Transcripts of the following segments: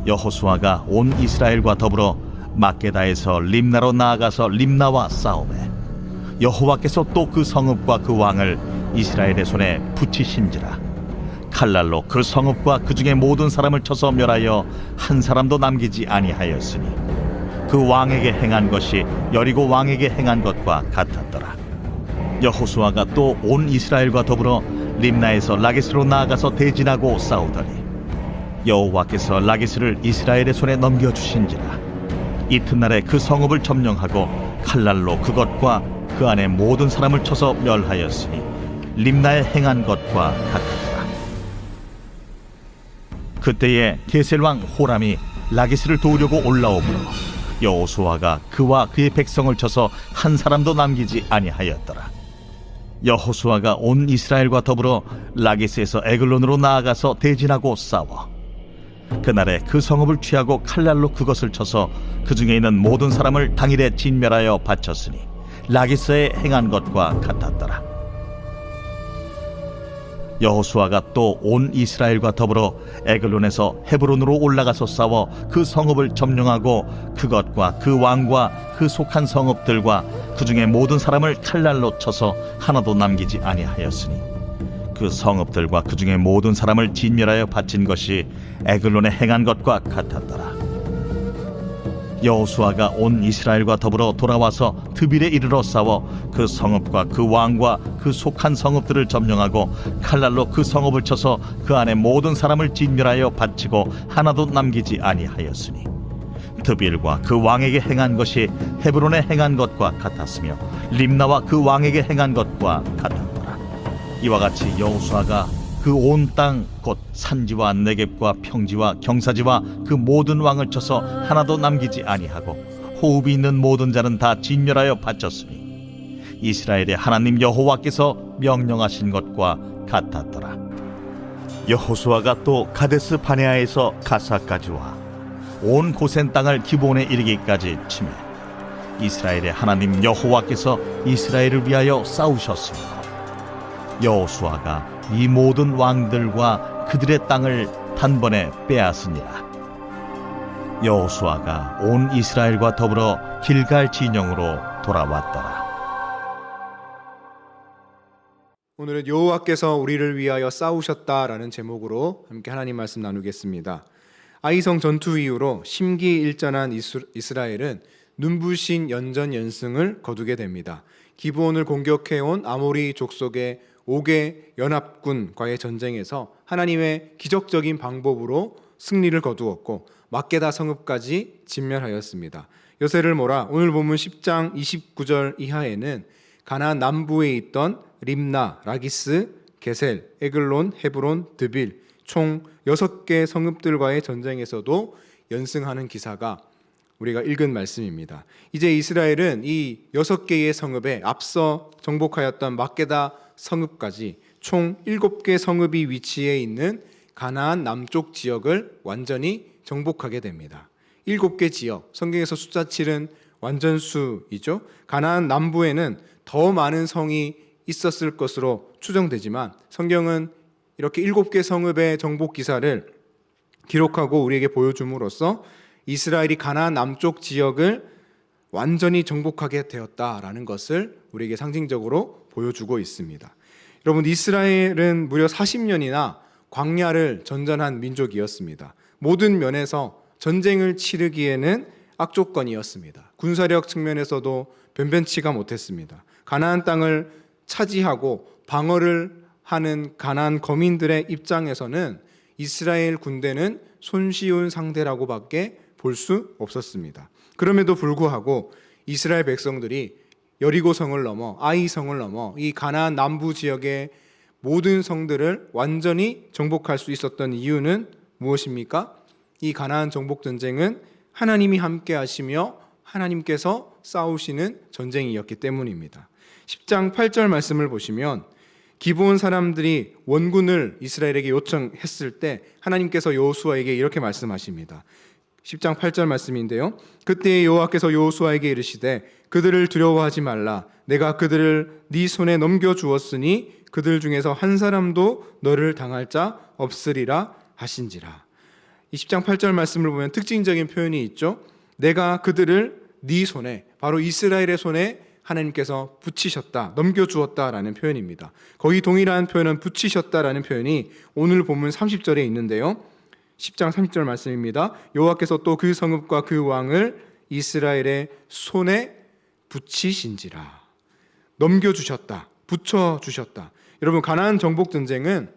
여호수아가 온 이스라엘과 더불어 막게다에서 림나로 나아가서 림나와 싸우매 여호와께서 또 그 성읍과 그 왕을 이스라엘의 손에 붙이신지라. 칼날로 그 성읍과 그 중에 모든 사람을 쳐서 멸하여 한 사람도 남기지 아니하였으니 그 왕에게 행한 것이 여리고 왕에게 행한 것과 같았더라. 여호수아가 또 온 이스라엘과 더불어 림나에서 라기스로 나아가서 대진하고 싸우더니 여호와께서 라기스를 이스라엘의 손에 넘겨주신지라. 이튿날에 그 성읍을 점령하고 칼날로 그것과 그 안에 모든 사람을 쳐서 멸하였으니 림나에 행한 것과 같았더라. 그때에 게셀 왕 호람이 라기스를 도우려고 올라오므로 여호수아가 그와 그의 백성을 쳐서 한 사람도 남기지 아니하였더라. 여호수아가 온 이스라엘과 더불어 라기스에서 에글론으로 나아가서 대진하고 싸워 그날에 그 성읍을 취하고 칼날로 그것을 쳐서 그 중에 있는 모든 사람을 당일에 진멸하여 바쳤으니 라기스에 행한 것과 같았더라. 여호수아가 또 온 이스라엘과 더불어 에글론에서 헤브론으로 올라가서 싸워 그 성읍을 점령하고 그것과 그 왕과 그 속한 성읍들과 그 중에 모든 사람을 칼날로 쳐서 하나도 남기지 아니하였으니 그 성읍들과 그 중에 모든 사람을 진멸하여 바친 것이 에글론에 행한 것과 같았더라. 여호수아가 온 이스라엘과 더불어 돌아와서 드빌에 이르러 싸워 그 성읍과 그 왕과 그 속한 성읍들을 점령하고 칼날로 그 성읍을 쳐서 그 안에 모든 사람을 진멸하여 바치고 하나도 남기지 아니하였으니 드빌과 그 왕에게 행한 것이 헤브론에 행한 것과 같았으며 림나와 그 왕에게 행한 것과 같았더라. 이와 같이 여호수아가 그 온 땅 곧 산지와 네겝과 평지와 경사지와 그 모든 왕을 쳐서 하나도 남기지 아니하고 호흡이 있는 모든 자는 다 진멸하여 바쳤으니 이스라엘의 하나님 여호와께서 명령하신 것과 같았더라. 여호수아가 또 가데스 바네아에서 가사까지 와 온 고센 땅을 기브온에 이르기까지 치매 이스라엘의 하나님 여호와께서 이스라엘을 위하여 싸우셨으며 여호수아가 이 모든 왕들과 그들의 땅을 단번에 빼앗으니라. 여호수아가 온 이스라엘과 더불어 길갈 진영으로 돌아왔더라. 오늘은 여호와께서 우리를 위하여 싸우셨다라는 제목으로 함께 하나님 말씀 나누겠습니다. 아이성 전투 이후로 심기일전한 이스라엘은 눈부신 연전 연승을 거두게 됩니다. 기브온을 공격해온 아모리 족속의 5개 연합군과의 전쟁에서 하나님의 기적적인 방법으로 승리를 거두었고 막게다 성읍까지 진멸하였습니다. 여세를 몰아 오늘 본문 10장 29절 이하에는 가나안 남부에 있던 림나, 라기스, 게셀, 에글론, 헤브론, 드빌 총 6개 성읍들과의 전쟁에서도 연승하는 기사가 우리가 읽은 말씀입니다. 이제 이스라엘은 이 6개의 성읍에 앞서 정복하였던 막게다 성읍까지 총 7개 성읍이 위치해 있는 가나안 남쪽 지역을 완전히 정복하게 됩니다. 7개 지역, 성경에서 숫자 7은 완전수이죠. 가나안 남부에는 더 많은 성이 있었을 것으로 추정되지만 성경은 이렇게 7개 성읍의 정복 기사를 기록하고 우리에게 보여줌으로써 이스라엘이 가나안 남쪽 지역을 완전히 정복하게 되었다라는 것을 우리에게 상징적으로 보여주고 있습니다. 여러분, 이스라엘은 무려 40년이나 광야를 전전한 민족이었습니다. 모든 면에서 전쟁을 치르기에는 악조건이었습니다. 군사력 측면에서도 변변치가 못했습니다. 가나안 땅을 차지하고 방어를 하는 가나안 거민들의 입장에서는 이스라엘 군대는 손쉬운 상대라고밖에 볼 수 없었습니다. 그럼에도 불구하고 이스라엘 백성들이 여리고성을 넘어 아이성을 넘어 이 가나안 남부 지역의 모든 성들을 완전히 정복할 수 있었던 이유는 무엇입니까? 이 가나안 정복 전쟁은 하나님이 함께 하시며 하나님께서 싸우시는 전쟁이었기 때문입니다. 10장 8절 말씀을 보시면 기브온 사람들이 원군을 이스라엘에게 요청했을 때 하나님께서 여호수아에게 이렇게 말씀하십니다. 10장 8절 말씀인데요. 그때 여호와께서 여호수아에게 이르시되 그들을 두려워하지 말라. 내가 그들을 네 손에 넘겨주었으니 그들 중에서 한 사람도 너를 당할 자 없으리라 하신지라. 이 10장 8절 말씀을 보면 특징적인 표현이 있죠. 내가 그들을 네 손에, 바로 이스라엘의 손에 하나님께서 붙이셨다, 넘겨주었다라는 표현입니다. 거의 동일한 표현은 붙이셨다라는 표현이 오늘 본문 30절에 있는데요. 10장 30절 말씀입니다. 여호와께서 또 그 성읍과 그 왕을 이스라엘의 손에 붙이신지라. 넘겨주셨다, 붙여주셨다. 여러분, 가나안 정복 전쟁은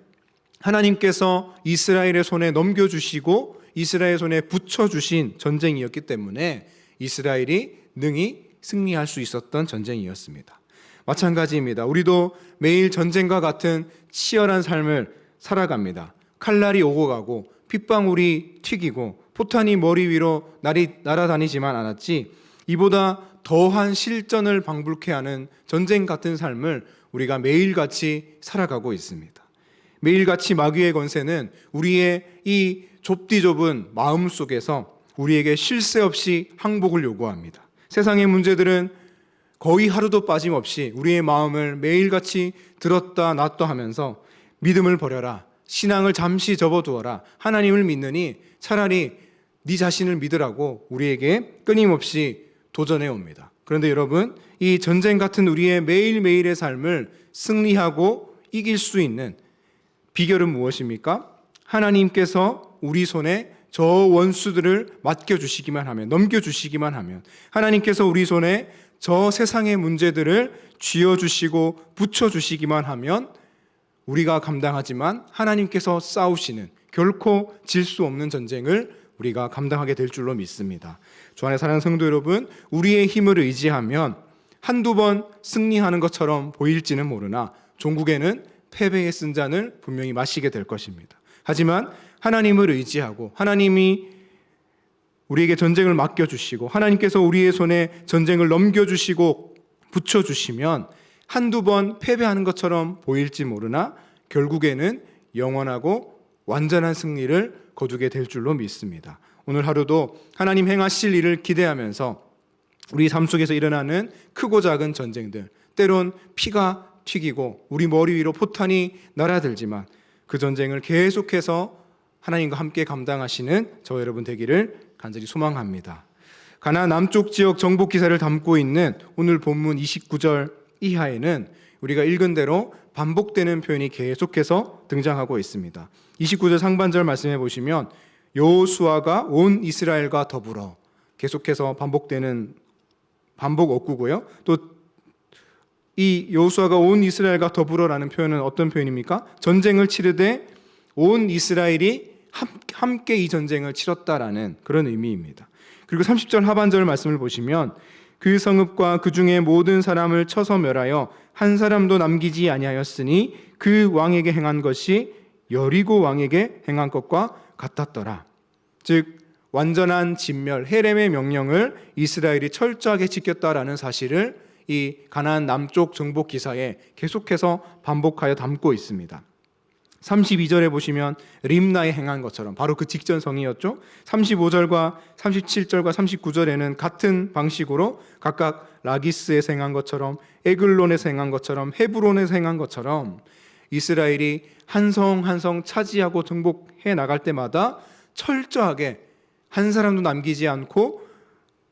하나님께서 이스라엘의 손에 넘겨주시고 이스라엘 손에 붙여주신 전쟁이었기 때문에 이스라엘이 능히 승리할 수 있었던 전쟁이었습니다. 마찬가지입니다. 우리도 매일 전쟁과 같은 치열한 삶을 살아갑니다. 칼날이 오고 가고 핏방울이 튀기고 포탄이 머리 위로 날아다니지만 않았지, 이보다 더한 실전을 방불케 하는 전쟁 같은 삶을 우리가 매일같이 살아가고 있습니다. 매일같이 마귀의 권세는 우리의 이 좁디 좁은 마음 속에서 우리에게 쉴 새 없이 항복을 요구합니다. 세상의 문제들은 거의 하루도 빠짐없이 우리의 마음을 매일같이 들었다 놨다 하면서 믿음을 버려라, 신앙을 잠시 접어두어라, 하나님을 믿느니 차라리 네 자신을 믿으라고 우리에게 끊임없이 도전해 옵니다. 그런데 여러분, 이 전쟁 같은 우리의 매일매일의 삶을 승리하고 이길 수 있는 비결은 무엇입니까? 하나님께서 우리 손에 저 원수들을 맡겨주시기만 하면, 넘겨주시기만 하면, 하나님께서 우리 손에 저 세상의 문제들을 쥐어주시고 붙여주시기만 하면 우리가 감당하지만 하나님께서 싸우시는, 결코 질 수 없는 전쟁을 우리가 감당하게 될 줄로 믿습니다. 주 안에 사랑하는 성도 여러분, 우리의 힘을 의지하면 한두 번 승리하는 것처럼 보일지는 모르나 종국에는 패배의 쓴잔을 분명히 마시게 될 것입니다. 하지만 하나님을 의지하고 하나님이 우리에게 전쟁을 맡겨주시고 하나님께서 우리의 손에 전쟁을 넘겨주시고 붙여주시면 한두 번 패배하는 것처럼 보일지 모르나 결국에는 영원하고 완전한 승리를 거두게 될 줄로 믿습니다. 오늘 하루도 하나님 행하실 일을 기대하면서 우리 삶 속에서 일어나는 크고 작은 전쟁들, 때론 피가 튀기고 우리 머리 위로 포탄이 날아들지만 그 전쟁을 계속해서 하나님과 함께 감당하시는 저 여러분 되기를 간절히 소망합니다. 가나안 남쪽 지역 정복 기사를 담고 있는 오늘 본문 29절 이하에는 우리가 읽은 대로 반복되는 표현이 계속해서 등장하고 있습니다. 29절 상반절 말씀해 보시면 여호수아가 온 이스라엘과 더불어, 계속해서 반복되는 반복 어구고요. 또 이 여호수아가 온 이스라엘과 더불어라는 표현은 어떤 표현입니까? 전쟁을 치르되 온 이스라엘이 함께 이 전쟁을 치렀다라는 그런 의미입니다. 그리고 30절 하반절 말씀을 보시면 그 성읍과 그 중에 모든 사람을 쳐서 멸하여 한 사람도 남기지 아니하였으니 그 왕에게 행한 것이 여리고 왕에게 행한 것과 같았더라. 즉 완전한 진멸, 헤렘의 명령을 이스라엘이 철저하게 지켰다라는 사실을 이 가나안 남쪽 정복 기사에 계속해서 반복하여 담고 있습니다. 32절에 보시면 림나에 행한 것처럼, 바로 그 직전 성이었죠. 35절과 37절과 39절에는 같은 방식으로 각각 라기스에서 행한 것처럼, 에글론에서 행한 것처럼, 헤브론에서 행한 것처럼 이스라엘이 한 성 한 성 차지하고 정복해 나갈 때마다 철저하게 한 사람도 남기지 않고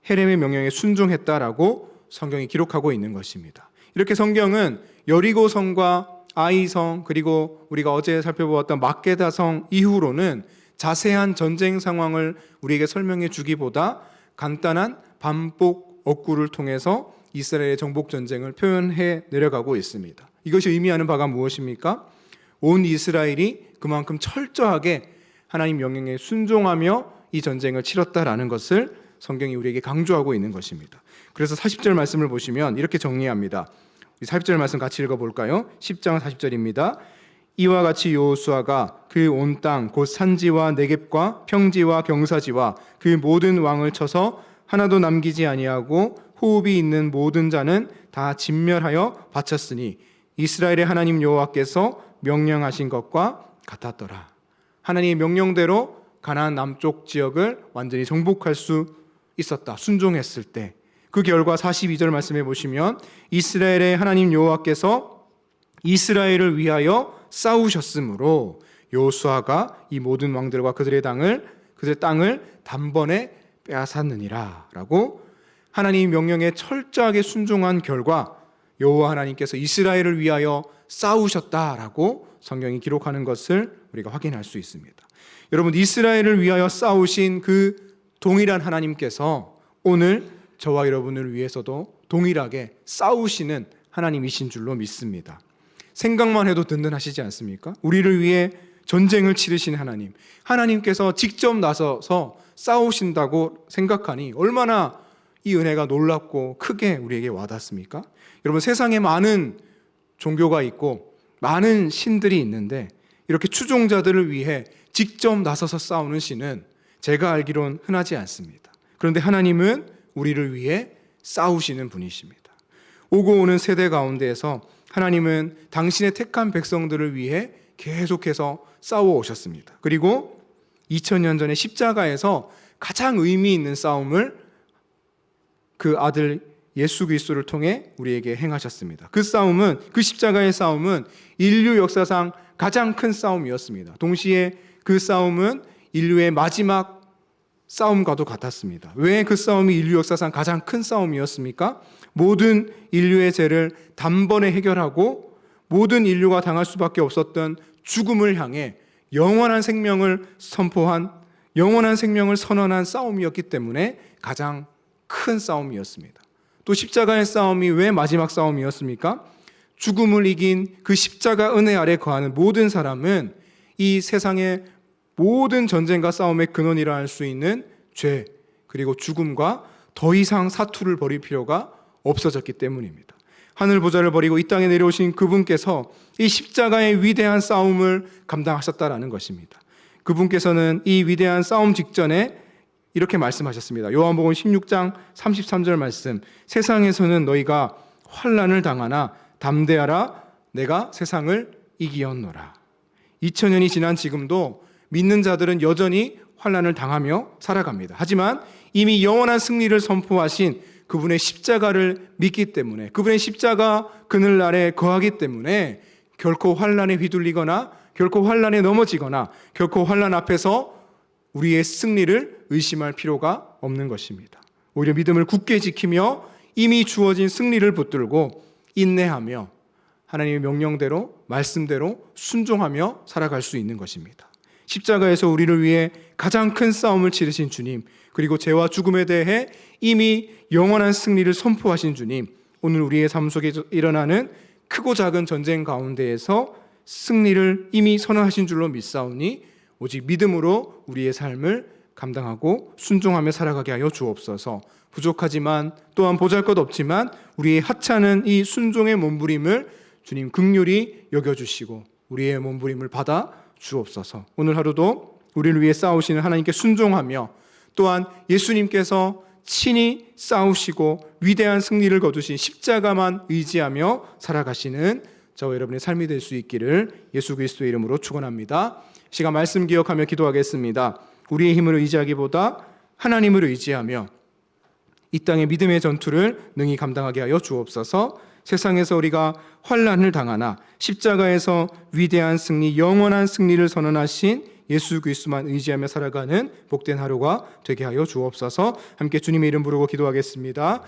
헤렘의 명령에 순종했다라고 성경이 기록하고 있는 것입니다. 이렇게 성경은 여리고성과 아이성, 그리고 우리가 어제 살펴보았던 막게다성 이후로는 자세한 전쟁 상황을 우리에게 설명해 주기보다 간단한 반복 어구를 통해서 이스라엘의 정복 전쟁을 표현해 내려가고 있습니다. 이것이 의미하는 바가 무엇입니까? 온 이스라엘이 그만큼 철저하게 하나님 명령에 순종하며 이 전쟁을 치렀다라는 것을 성경이 우리에게 강조하고 있는 것입니다. 그래서 40절 말씀을 보시면 이렇게 정리합니다. 40절 말씀 같이 읽어볼까요? 10장 40절입니다. 이와 같이 여호수아가 그 온 땅 곧 산지와 네겝과 평지와 경사지와 그 모든 왕을 쳐서 하나도 남기지 아니하고 호흡이 있는 모든 자는 다 진멸하여 바쳤으니 이스라엘의 하나님 여호와께서 명령하신 것과 같았더라. 하나님의 명령대로 가나안 남쪽 지역을 완전히 정복할 수 있었다. 순종했을 때. 그 결과 42절 말씀해 보시면 이스라엘의 하나님 여호와께서 이스라엘을 위하여 싸우셨으므로 여호수아가 이 모든 왕들과 그들의 땅을 그들의 땅을 단번에 빼앗았느니라 라고 하나님의 명령에 철저하게 순종한 결과 여호와 하나님께서 이스라엘을 위하여 싸우셨다라고 성경이 기록하는 것을 우리가 확인할 수 있습니다. 여러분, 이스라엘을 위하여 싸우신 그 동일한 하나님께서 오늘 저와 여러분을 위해서도 동일하게 싸우시는 하나님이신 줄로 믿습니다. 생각만 해도 든든하시지 않습니까? 우리를 위해 전쟁을 치르신 하나님, 하나님께서 직접 나서서 싸우신다고 생각하니 얼마나 이 은혜가 놀랍고 크게 우리에게 와닿습니까? 여러분, 세상에 많은 종교가 있고 많은 신들이 있는데 이렇게 추종자들을 위해 직접 나서서 싸우는 신은 제가 알기론 흔하지 않습니다. 그런데 하나님은 우리를 위해 싸우시는 분이십니다. 오고 오는 세대 가운데에서 하나님은 당신의 택한 백성들을 위해 계속해서 싸워오셨습니다. 그리고 2000년 전에 십자가에서 가장 의미 있는 싸움을 그 아들 예수 그리스도를 통해 우리에게 행하셨습니다. 그 싸움은, 그 십자가의 싸움은 인류 역사상 가장 큰 싸움이었습니다. 동시에 그 싸움은 인류의 마지막 싸움과도 같았습니다. 왜 그 싸움이 인류 역사상 가장 큰 싸움이었습니까? 모든 인류의 죄를 단번에 해결하고 모든 인류가 당할 수밖에 없었던 죽음을 향해 영원한 생명을 선포한, 영원한 생명을 선언한 싸움이었기 때문에 가장 큰 싸움이었습니다. 또 십자가의 싸움이 왜 마지막 싸움이었습니까? 죽음을 이긴 그 십자가 은혜 아래 거하는 모든 사람은 이 세상의 모든 전쟁과 싸움의 근원이라 할 수 있는 죄, 그리고 죽음과 더 이상 사투를 벌일 필요가 없어졌기 때문입니다. 하늘 보좌를 버리고 이 땅에 내려오신 그분께서 이 십자가의 위대한 싸움을 감당하셨다라는 것입니다. 그분께서는 이 위대한 싸움 직전에 이렇게 말씀하셨습니다. 요한복음 16장 33절 말씀, 세상에서는 너희가 환난을 당하나 담대하라, 내가 세상을 이기었노라. 2000년이 지난 지금도 믿는 자들은 여전히 환난을 당하며 살아갑니다. 하지만 이미 영원한 승리를 선포하신 그분의 십자가를 믿기 때문에, 그분의 십자가 그늘 아래 거하기 때문에 결코 환난에 휘둘리거나 결코 환난에 넘어지거나 결코 환난 앞에서 우리의 승리를 의심할 필요가 없는 것입니다. 오히려 믿음을 굳게 지키며 이미 주어진 승리를 붙들고 인내하며 하나님의 명령대로, 말씀대로 순종하며 살아갈 수 있는 것입니다. 십자가에서 우리를 위해 가장 큰 싸움을 치르신 주님, 그리고 죄와 죽음에 대해 이미 영원한 승리를 선포하신 주님, 오늘 우리의 삶 속에 일어나는 크고 작은 전쟁 가운데에서 승리를 이미 선언하신 줄로 믿사오니 오직 믿음으로 우리의 삶을 감당하고 순종하며 살아가게 하여 주옵소서. 부족하지만 또한 보잘것없지만 우리의 하찮은 이 순종의 몸부림을 주님 긍휼히 여겨주시고 우리의 몸부림을 받아 주옵소서. 오늘 하루도 우리를 위해 싸우시는 하나님께 순종하며 또한 예수님께서 친히 싸우시고 위대한 승리를 거두신 십자가만 의지하며 살아가시는 저와 여러분의 삶이 될 수 있기를 예수 그리스도의 이름으로 축원합니다. 시간 말씀 기억하며 기도하겠습니다. 우리의 힘을 의지하기보다 하나님을 의지하며 이 땅의 믿음의 전투를 능히 감당하게 하여 주옵소서. 세상에서 우리가 환난을 당하나 십자가에서 위대한 승리, 영원한 승리를 선언하신 예수 그리스도만 의지하며 살아가는 복된 하루가 되게 하여 주옵소서. 함께 주님의 이름 부르고 기도하겠습니다.